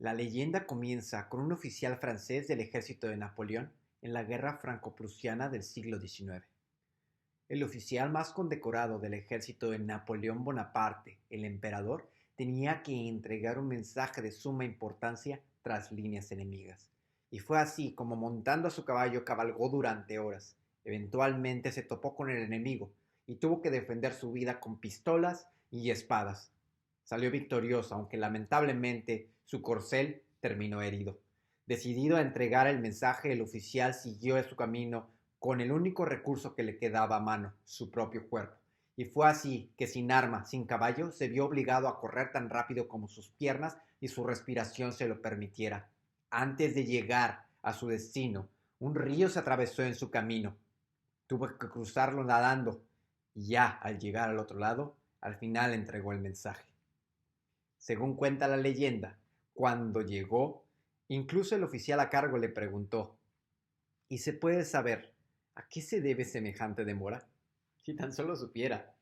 La leyenda comienza con un oficial francés del ejército de Napoleón en la guerra franco-prusiana del siglo XIX. El oficial más condecorado del ejército de Napoleón Bonaparte, el emperador, tenía que entregar un mensaje de suma importancia tras líneas enemigas. Y fue así como montando a su caballo cabalgó durante horas. Eventualmente se topó con el enemigo y tuvo que defender su vida con pistolas y espadas. Salió victorioso, aunque lamentablemente su corcel terminó herido. Decidido a entregar el mensaje, el oficial siguió su camino con el único recurso que le quedaba a mano, su propio cuerpo. Y fue así que sin arma, sin caballo, se vio obligado a correr tan rápido como sus piernas y su respiración se lo permitiera. Antes de llegar a su destino, un río se atravesó en su camino. Tuvo que cruzarlo nadando y ya al llegar al otro lado, al final entregó el mensaje. Según cuenta la leyenda, cuando llegó, incluso el oficial a cargo le preguntó: ¿y se puede saber a qué se debe semejante demora? Si tan solo supiera.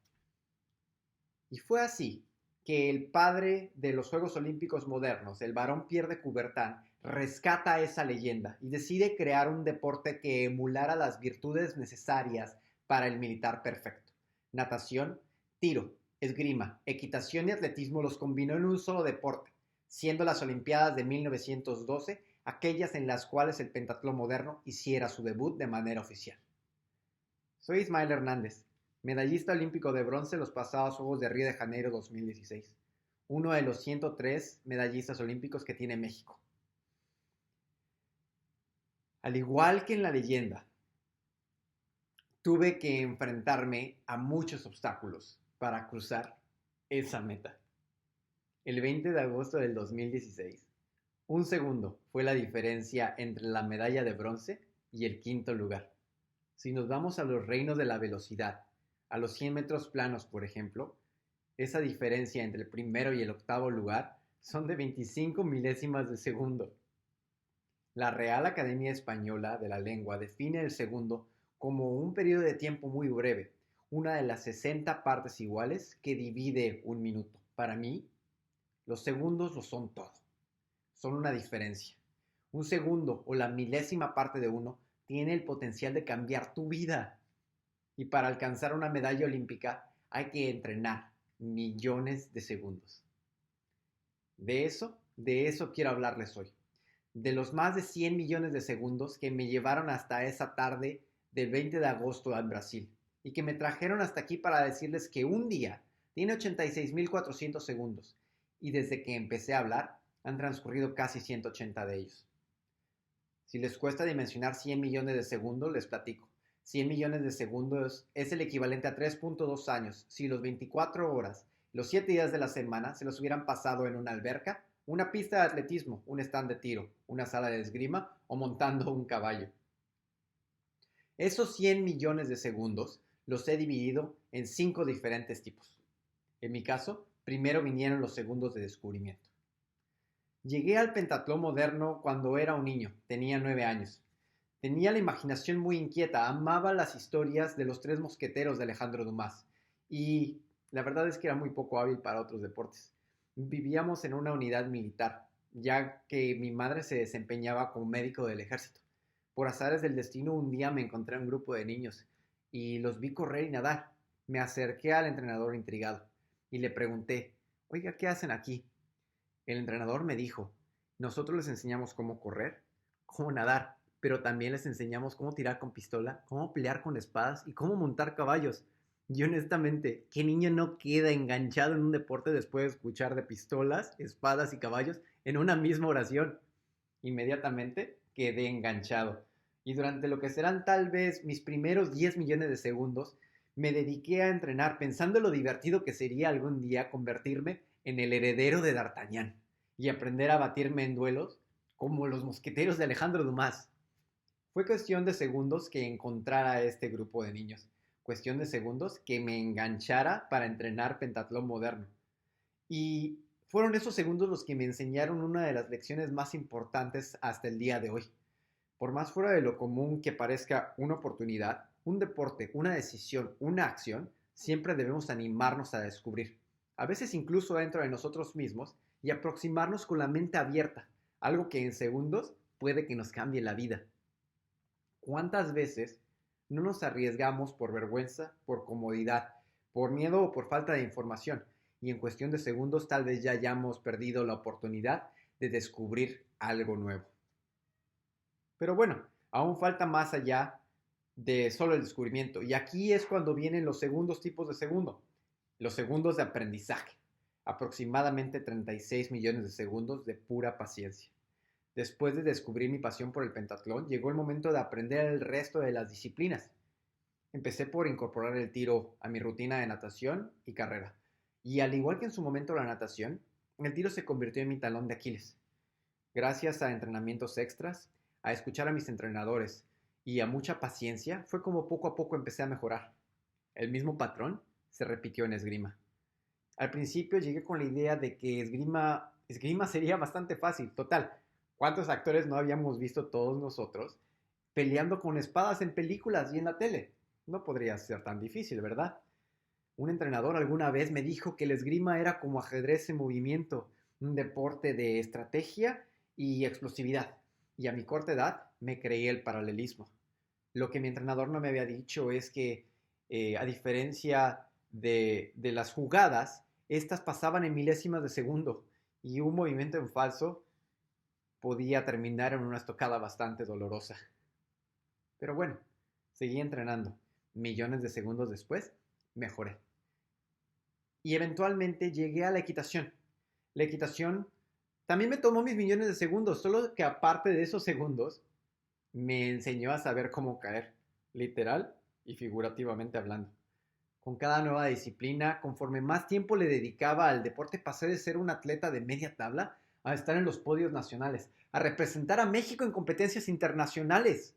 Y fue así que el padre de los Juegos Olímpicos modernos, el barón Pierre de Coubertin, rescata esa leyenda y decide crear un deporte que emulara las virtudes necesarias para el militar perfecto. Natación, tiro, esgrima, equitación y atletismo los combinó en un solo deporte, siendo las Olimpiadas de 1912 aquellas en las cuales el pentatlón moderno hiciera su debut de manera oficial. Soy Ismael Hernández, medallista olímpico de bronce en los pasados Juegos de Río de Janeiro 2016, uno de los 103 medallistas olímpicos que tiene México. Al igual que en la leyenda, tuve que enfrentarme a muchos obstáculos para cruzar esa meta. El 20 de agosto del 2016, un segundo fue la diferencia entre la medalla de bronce y el quinto lugar. Si nos vamos a los reinos de la velocidad, a los 100 metros planos, por ejemplo, esa diferencia entre el primero y el octavo lugar son de 25 milésimas de segundo. La Real Academia Española de la Lengua define el segundo como un periodo de tiempo muy breve, una de las 60 partes iguales que divide un minuto. Para mí, los segundos lo son todo. Son una diferencia. Un segundo o la milésima parte de uno tiene el potencial de cambiar tu vida. Y para alcanzar una medalla olímpica hay que entrenar millones de segundos. De eso quiero hablarles hoy. De los más de 100 millones de segundos que me llevaron hasta esa tarde del 20 de agosto en Brasil y que me trajeron hasta aquí para decirles que un día tiene 86.400 segundos y desde que empecé a hablar han transcurrido casi 180 de ellos. Si les cuesta dimensionar 100 millones de segundos, les platico. 100 millones de segundos es el equivalente a 3.2 años si los 24 horas, los 7 días de la semana se los hubieran pasado en una alberca, una pista de atletismo, un stand de tiro, una sala de esgrima o montando un caballo. Esos 100 millones de segundos los he dividido en 5 diferentes tipos. En mi caso, primero vinieron los segundos de descubrimiento. Llegué al pentatlón moderno cuando era un niño, tenía 9 años. Tenía la imaginación muy inquieta, amaba las historias de los tres mosqueteros de Alejandro Dumas y la verdad es que era muy poco hábil para otros deportes. Vivíamos en una unidad militar, ya que mi madre se desempeñaba como médico del ejército. Por azares del destino, un día me encontré a un grupo de niños y los vi correr y nadar. Me acerqué al entrenador intrigado y le pregunté: oiga, ¿qué hacen aquí? El entrenador me dijo: nosotros les enseñamos cómo correr, cómo nadar, pero también les enseñamos cómo tirar con pistola, cómo pelear con espadas y cómo montar caballos. Y honestamente, ¿qué niño no queda enganchado en un deporte después de escuchar de pistolas, espadas y caballos en una misma oración? Inmediatamente quedé enganchado. Y durante lo que serán tal vez mis primeros 10 millones de segundos, me dediqué a entrenar pensando lo divertido que sería algún día convertirme en el heredero de D'Artagnan y aprender a batirme en duelos como los mosqueteros de Alejandro Dumas. Fue cuestión de segundos que encontrara a este grupo de niños. Cuestión de segundos que me enganchara para entrenar pentatlón moderno. Y fueron esos segundos los que me enseñaron una de las lecciones más importantes hasta el día de hoy. Por más fuera de lo común que parezca una oportunidad, un deporte, una decisión, una acción, siempre debemos animarnos a descubrir. A veces incluso dentro de nosotros mismos y aproximarnos con la mente abierta, algo que en segundos puede que nos cambie la vida. ¿Cuántas veces no nos arriesgamos por vergüenza, por comodidad, por miedo o por falta de información? Y en cuestión de segundos tal vez ya hayamos perdido la oportunidad de descubrir algo nuevo. Pero bueno, aún falta más allá de solo el descubrimiento. Y aquí es cuando vienen los segundos tipos de segundo. Los segundos de aprendizaje. Aproximadamente 36 millones de segundos de pura paciencia. Después de descubrir mi pasión por el pentatlón, llegó el momento de aprender el resto de las disciplinas. Empecé por incorporar el tiro a mi rutina de natación y carrera. Y al igual que en su momento la natación, el tiro se convirtió en mi talón de Aquiles. Gracias a entrenamientos extras, a escuchar a mis entrenadores y a mucha paciencia, fue como poco a poco empecé a mejorar. El mismo patrón se repitió en esgrima. Al principio llegué con la idea de que esgrima sería bastante fácil. Total, ¿cuántos actores no habíamos visto todos nosotros peleando con espadas en películas y en la tele? No podría ser tan difícil, ¿verdad? Un entrenador alguna vez me dijo que el esgrima era como ajedrez en movimiento, un deporte de estrategia y explosividad. Y a mi corta edad me creí el paralelismo. Lo que mi entrenador no me había dicho es que, a diferencia de las jugadas, estas pasaban en milésimas de segundo y un movimiento en falso podía terminar en una estocada bastante dolorosa. Pero bueno, seguí entrenando. Millones de segundos después, mejoré. Y eventualmente llegué a la equitación. La equitación también me tomó mis millones de segundos, solo que aparte de esos segundos, me enseñó a saber cómo caer, literal y figurativamente hablando. Con cada nueva disciplina, conforme más tiempo le dedicaba al deporte, pasé de ser un atleta de media tabla a estar en los podios nacionales, a representar a México en competencias internacionales.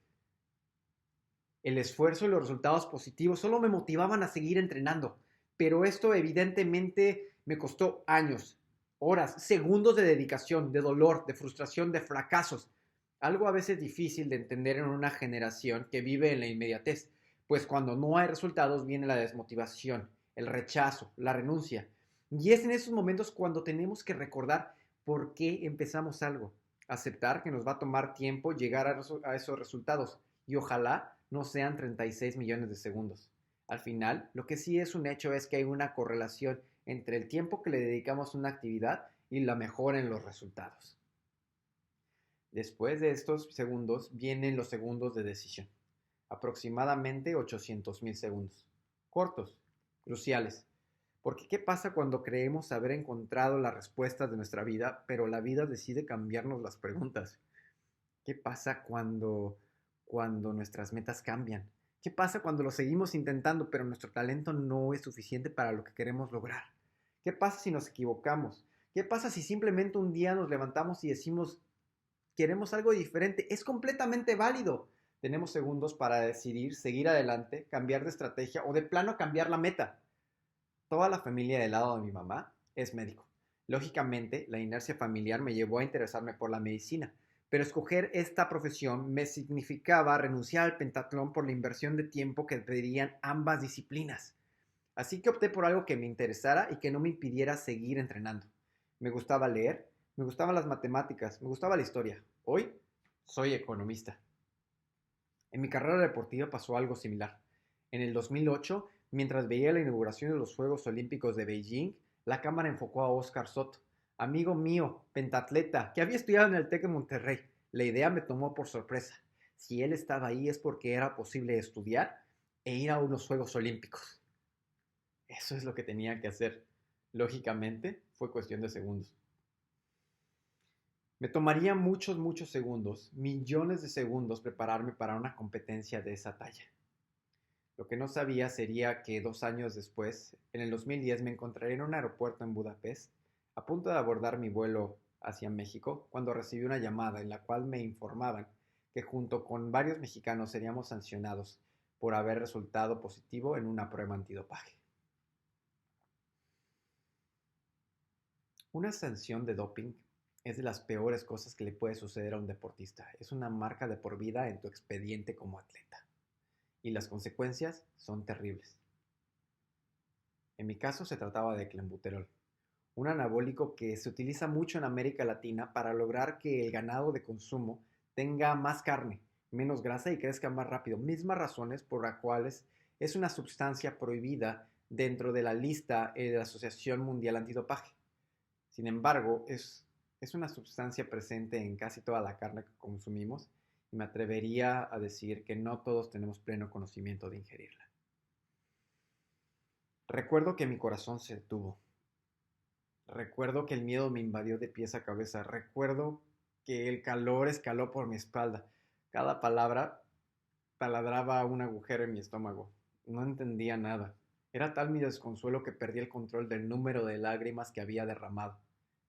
El esfuerzo y los resultados positivos solo me motivaban a seguir entrenando, pero esto evidentemente me costó años, horas, segundos de dedicación, de dolor, de frustración, de fracasos. Algo a veces difícil de entender en una generación que vive en la inmediatez, pues cuando no hay resultados viene la desmotivación, el rechazo, la renuncia. Y es en esos momentos cuando tenemos que recordar por qué empezamos algo, aceptar que nos va a tomar tiempo llegar a esos resultados y ojalá no sean 36 millones de segundos. Al final, lo que sí es un hecho es que hay una correlación entre el tiempo que le dedicamos a una actividad y la mejora en los resultados. Después de estos segundos vienen los segundos de decisión, aproximadamente 800,000 segundos. Cortos, cruciales. Porque ¿qué pasa cuando creemos haber encontrado las respuestas de nuestra vida, pero la vida decide cambiarnos las preguntas? ¿Qué pasa cuando nuestras metas cambian? ¿Qué pasa cuando lo seguimos intentando, pero nuestro talento no es suficiente para lo que queremos lograr? ¿Qué pasa si nos equivocamos? ¿Qué pasa si simplemente un día nos levantamos y decimos, queremos algo diferente? Es completamente válido. Tenemos segundos para decidir seguir adelante, cambiar de estrategia o de plano cambiar la meta. Toda la familia del lado de mi mamá es médico. Lógicamente, la inercia familiar me llevó a interesarme por la medicina, pero escoger esta profesión me significaba renunciar al pentatlón por la inversión de tiempo que pedirían ambas disciplinas. Así que opté por algo que me interesara y que no me impidiera seguir entrenando. Me gustaba leer, me gustaban las matemáticas, me gustaba la historia. Hoy soy economista. En mi carrera deportiva pasó algo similar. En el 2008, mientras veía la inauguración de los Juegos Olímpicos de Beijing, la cámara enfocó a Oscar Soto, amigo mío, pentatleta, que había estudiado en el TEC de Monterrey. La idea me tomó por sorpresa. Si él estaba ahí es porque era posible estudiar e ir a unos Juegos Olímpicos. Eso es lo que tenía que hacer. Lógicamente, fue cuestión de segundos. Me tomaría muchos segundos, millones de segundos, prepararme para una competencia de esa talla. Lo que no sabía sería que 2 años después, en el 2010, me encontraría en un aeropuerto en Budapest, a punto de abordar mi vuelo hacia México, cuando recibí una llamada en la cual me informaban que junto con varios mexicanos seríamos sancionados por haber resultado positivo en una prueba antidopaje. Una sanción de doping es de las peores cosas que le puede suceder a un deportista. Es una marca de por vida en tu expediente como atleta. Y las consecuencias son terribles. En mi caso se trataba de clenbuterol, un anabólico que se utiliza mucho en América Latina para lograr que el ganado de consumo tenga más carne, menos grasa y crezca más rápido. Mismas razones por las cuales es una sustancia prohibida dentro de la lista de la Asociación Mundial Antidopaje. Sin embargo, es una sustancia presente en casi toda la carne que consumimos y me atrevería a decir que no todos tenemos pleno conocimiento de ingerirla. Recuerdo que mi corazón se detuvo. Recuerdo que el miedo me invadió de pies a cabeza. Recuerdo que el calor escaló por mi espalda. Cada palabra taladraba un agujero en mi estómago. No entendía nada. Era tal mi desconsuelo que perdí el control del número de lágrimas que había derramado.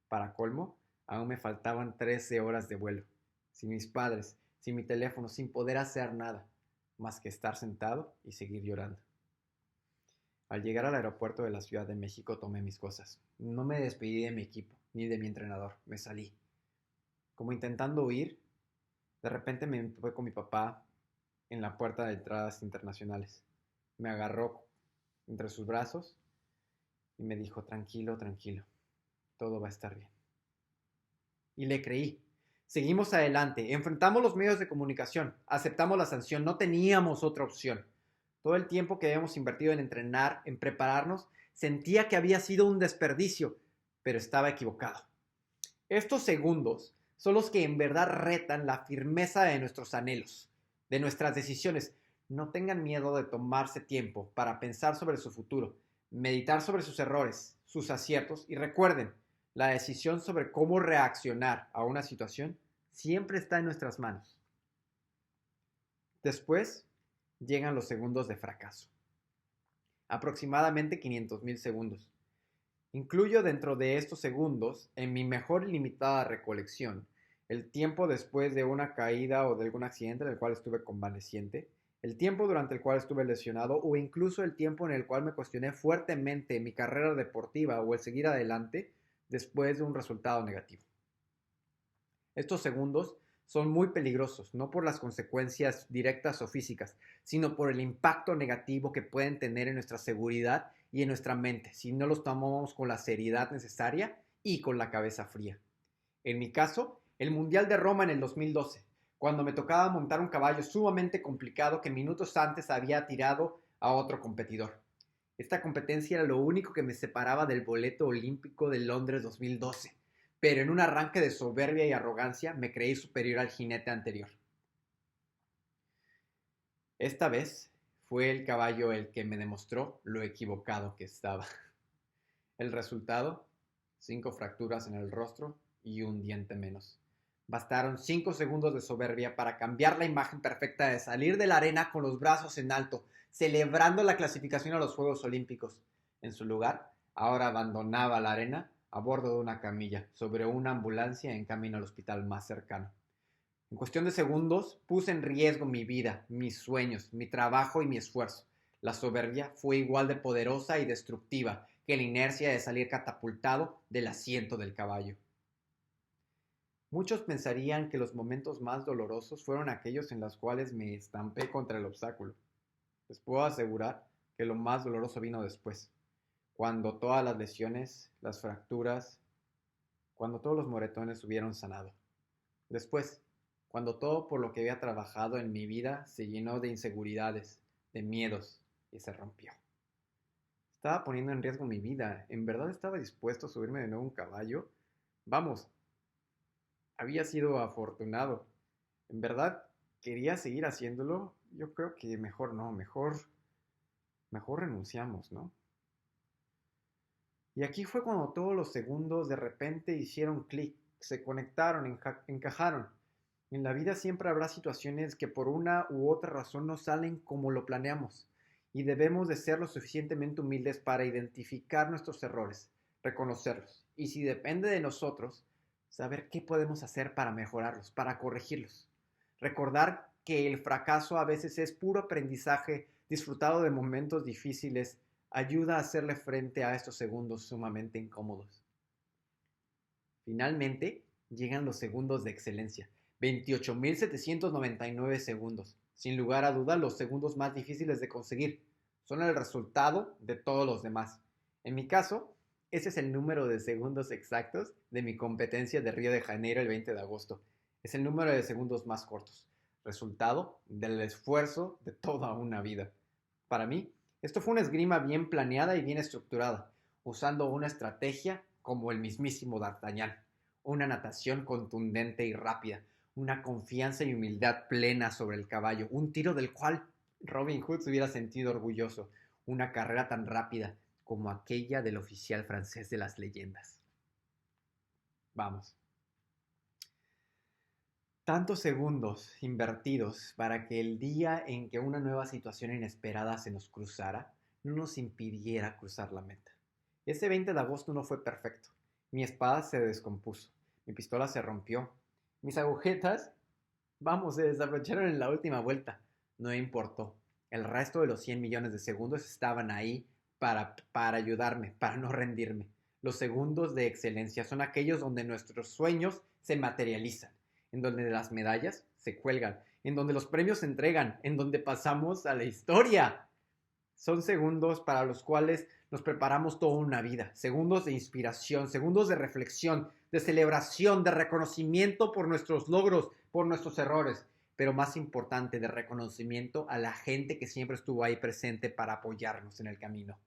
Para colmo, aún me faltaban 13 horas de vuelo. Sin mis padres, sin mi teléfono, sin poder hacer nada, más que estar sentado y seguir llorando. Al llegar al aeropuerto de la Ciudad de México tomé mis cosas. No me despedí de mi equipo, ni de mi entrenador. Me salí. Como intentando huir, de repente me topé con mi papá en la puerta de entradas internacionales. Me agarró entre sus brazos y me dijo, tranquilo, tranquilo, todo va a estar bien. Y le creí. Seguimos adelante, enfrentamos los medios de comunicación, aceptamos la sanción, no teníamos otra opción. Todo el tiempo que habíamos invertido en entrenar, en prepararnos, sentía que había sido un desperdicio, pero estaba equivocado. Estos segundos son los que en verdad retan la firmeza de nuestros anhelos, de nuestras decisiones. No tengan miedo de tomarse tiempo para pensar sobre su futuro, meditar sobre sus errores, sus aciertos y recuerden, la decisión sobre cómo reaccionar a una situación siempre está en nuestras manos. Después llegan los segundos de fracaso. Aproximadamente 500,000 segundos. Incluyo dentro de estos segundos, en mi mejor y limitada recolección, el tiempo después de una caída o de algún accidente en el cual estuve convaleciente, el tiempo durante el cual estuve lesionado o incluso el tiempo en el cual me cuestioné fuertemente mi carrera deportiva o el seguir adelante después de un resultado negativo. Estos segundos son muy peligrosos, no por las consecuencias directas o físicas, sino por el impacto negativo que pueden tener en nuestra seguridad y en nuestra mente, si no los tomamos con la seriedad necesaria y con la cabeza fría. En mi caso, el Mundial de Roma en el 2012, cuando me tocaba montar un caballo sumamente complicado que minutos antes había tirado a otro competidor. Esta competencia era lo único que me separaba del boleto olímpico de Londres 2012, pero en un arranque de soberbia y arrogancia me creí superior al jinete anterior. Esta vez fue el caballo el que me demostró lo equivocado que estaba. El resultado, 5 fracturas en el rostro y un diente menos. Bastaron 5 segundos de soberbia para cambiar la imagen perfecta de salir de la arena con los brazos en alto, celebrando la clasificación a los Juegos Olímpicos. En su lugar, ahora abandonaba la arena a bordo de una camilla, sobre una ambulancia en camino al hospital más cercano. En cuestión de segundos, puse en riesgo mi vida, mis sueños, mi trabajo y mi esfuerzo. La soberbia fue igual de poderosa y destructiva que la inercia de salir catapultado del asiento del caballo. Muchos pensarían que los momentos más dolorosos fueron aquellos en los cuales me estampé contra el obstáculo. Les puedo asegurar que lo más doloroso vino después, cuando todas las lesiones, las fracturas, cuando todos los moretones hubieron sanado. Después, cuando todo por lo que había trabajado en mi vida se llenó de inseguridades, de miedos y se rompió. Estaba poniendo en riesgo mi vida. ¿En verdad estaba dispuesto a subirme de nuevo a un caballo? Vamos, había sido afortunado. ¿En verdad quería seguir haciéndolo? Yo creo que mejor no, mejor renunciamos, ¿no? Y aquí fue cuando todos los segundos de repente hicieron clic, se conectaron, encajaron. En la vida siempre habrá situaciones que por una u otra razón no salen como lo planeamos y debemos de ser lo suficientemente humildes para identificar nuestros errores, reconocerlos y si depende de nosotros, saber qué podemos hacer para mejorarlos, para corregirlos. Recordar que el fracaso a veces es puro aprendizaje disfrutado de momentos difíciles ayuda a hacerle frente a estos segundos sumamente incómodos. Finalmente, llegan los segundos de excelencia. 28,799 segundos. Sin lugar a duda, los segundos más difíciles de conseguir. Son el resultado de todos los demás. En mi caso, Ese es el número de segundos exactos de mi competencia de Río de Janeiro el 20 de agosto. Es el número de segundos más cortos, resultado del esfuerzo de toda una vida. Para mí, esto fue una esgrima bien planeada y bien estructurada, usando una estrategia como el mismísimo D'Artagnan, una natación contundente y rápida, una confianza y humildad plena sobre el caballo, un tiro del cual Robin Hood se hubiera sentido orgulloso, una carrera tan rápida como aquella del oficial francés de las leyendas. Vamos. Tantos segundos invertidos para que el día en que una nueva situación inesperada se nos cruzara, no nos impidiera cruzar la meta. Ese 20 de agosto no fue perfecto. Mi espada se descompuso, mi pistola se rompió, mis agujetas, vamos, se desabrocharon en la última vuelta. No importó. El resto de los 100 millones de segundos estaban ahí para ayudarme, para no rendirme. Los segundos de excelencia son aquellos donde nuestros sueños se materializan, en donde las medallas se cuelgan, en donde los premios se entregan, en donde pasamos a la historia. Son segundos para los cuales nos preparamos toda una vida, segundos de inspiración, segundos de reflexión, de celebración, de reconocimiento por nuestros logros, por nuestros errores, pero más importante, de reconocimiento a la gente que siempre estuvo ahí presente para apoyarnos en el camino.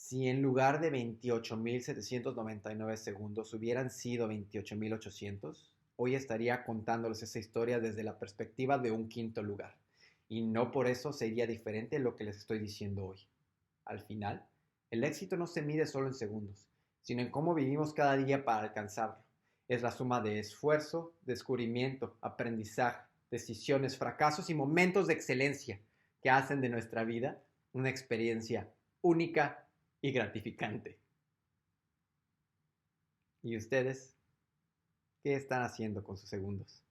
Si en lugar de 28.799 segundos hubieran sido 28.800, hoy estaría contándoles esa historia desde la perspectiva de un quinto lugar. Y no por eso sería diferente lo que les estoy diciendo hoy. Al final, el éxito no se mide solo en segundos, sino en cómo vivimos cada día para alcanzarlo. Es la suma de esfuerzo, descubrimiento, aprendizaje, decisiones, fracasos y momentos de excelencia que hacen de nuestra vida una experiencia única y gratificante. ¿Y ustedes qué están haciendo con sus segundos?